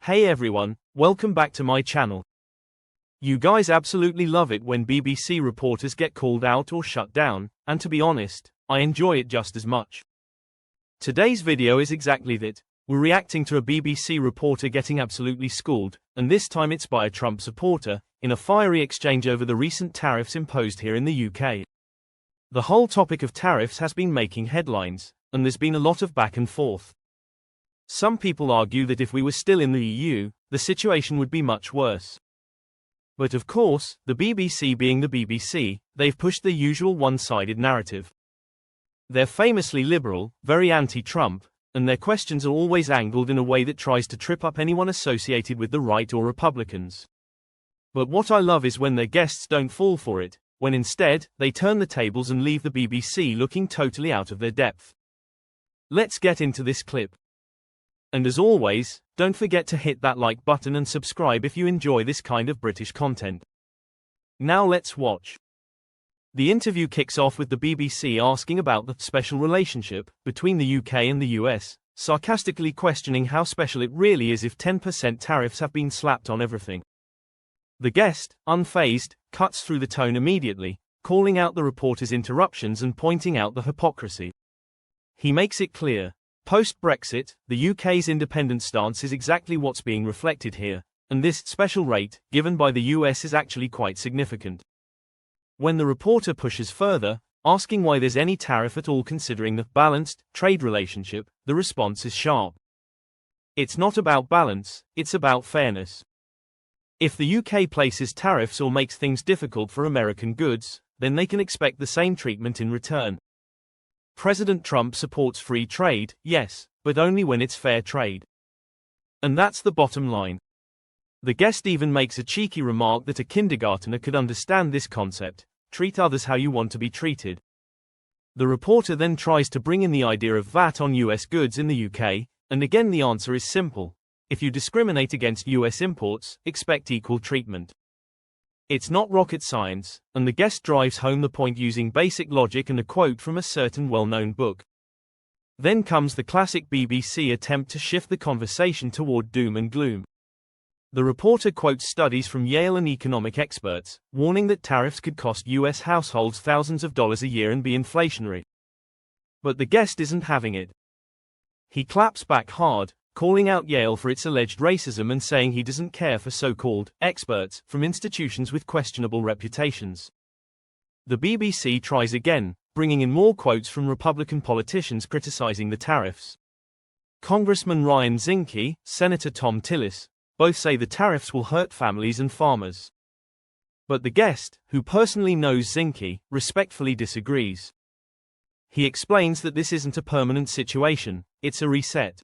Hey everyone, welcome back to my channel. You guys absolutely love it when BBC reporters get called out or shut down, and to be honest, I enjoy it just as much. Today's video is exactly that. We're reacting to a BBC reporter getting absolutely schooled, and this time it's by a Trump supporter, in a fiery exchange over the recent tariffs imposed here in the UK. The whole topic of tariffs has been making headlines, and there's been a lot of back and forth. Some people argue that if we were still in the EU, the situation would be much worse. But of course, the BBC being the BBC, they've pushed the usual one-sided narrative. They're famously liberal, very anti-Trump, and their questions are always angled in a way that tries to trip up anyone associated with the right or Republicans. But what I love is when their guests don't fall for it, when instead, they turn the tables and leave the BBC looking totally out of their depth. Let's get into this clip. And as always, don't forget to hit that like button and subscribe if you enjoy this kind of British content. Now let's watch. The interview kicks off with the BBC asking about the special relationship between the UK and the US, sarcastically questioning how special it really is if 10% tariffs have been slapped on everything. The guest, unfazed, cuts through the tone immediately, calling out the reporter's interruptions and pointing out the hypocrisy. He makes it clear. Post-Brexit, the UK's independent stance is exactly what's being reflected here, and this special rate, given by the US, is actually quite significant. When the reporter pushes further, asking why there's any tariff at all considering the balanced trade relationship, the response is sharp. It's not about balance, it's about fairness. If the UK places tariffs or makes things difficult for American goods, then they can expect the same treatment in return. President Trump supports free trade, yes, but only when it's fair trade. And that's the bottom line. The guest even makes a cheeky remark that a kindergartner could understand this concept: treat others how you want to be treated. The reporter then tries to bring in the idea of VAT on US goods in the UK, and again the answer is simple. If you discriminate against US imports, expect equal treatment. It's not rocket science, and the guest drives home the point using basic logic and a quote from a certain well-known book. Then comes the classic BBC attempt to shift the conversation toward doom and gloom. The reporter quotes studies from Yale and economic experts, warning that tariffs could cost US households thousands of dollars a year and be inflationary. But the guest isn't having it. He claps back hard, calling out Yale for its alleged racism and saying he doesn't care for so-called experts from institutions with questionable reputations. The BBC tries again, bringing in more quotes from Republican politicians criticizing the tariffs. Congressman Ryan Zinke, Senator Tom Tillis, both say the tariffs will hurt families and farmers. But the guest, who personally knows Zinke, respectfully disagrees. He explains that this isn't a permanent situation, it's a reset.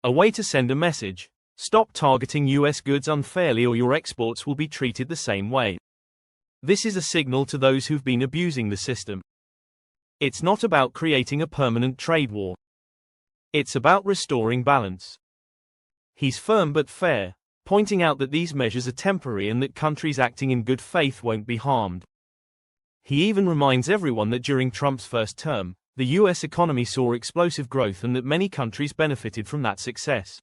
A way to send a message: stop targeting US goods unfairly or your exports will be treated the same way. This is a signal to those who've been abusing the system. It's not about creating a permanent trade war. It's about restoring balance. He's firm but fair, pointing out that these measures are temporary and that countries acting in good faith won't be harmed. He even reminds everyone that during Trump's first term, the US economy saw explosive growth and that many countries benefited from that success.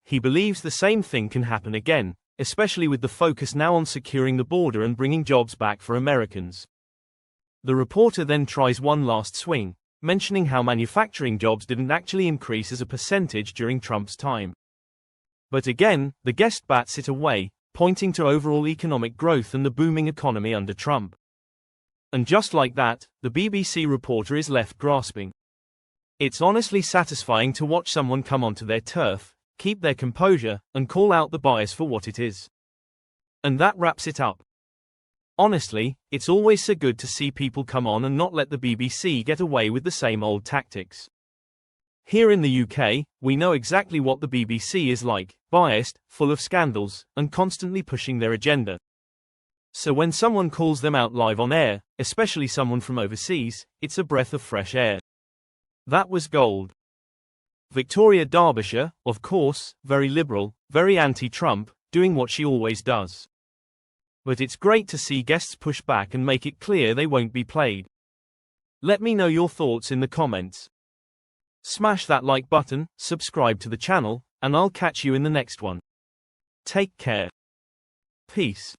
He believes the same thing can happen again, especially with the focus now on securing the border and bringing jobs back for Americans. The reporter then tries one last swing, mentioning how manufacturing jobs didn't actually increase as a percentage during Trump's time. But again, the guest bats it away, pointing to overall economic growth and the booming economy under Trump. And just like that, the BBC reporter is left grasping. It's honestly satisfying to watch someone come onto their turf, keep their composure, and call out the bias for what it is. And that wraps it up. Honestly, it's always so good to see people come on and not let the BBC get away with the same old tactics. Here in the UK, we know exactly what the BBC is like: biased, full of scandals, and constantly pushing their agenda. So when someone calls them out live on air, especially someone from overseas, it's a breath of fresh air. That was gold. Victoria Derbyshire, of course, very liberal, very anti-Trump, doing what she always does. But it's great to see guests push back and make it clear they won't be played. Let me know your thoughts in the comments. Smash that like button, subscribe to the channel, and I'll catch you in the next one. Take care. Peace.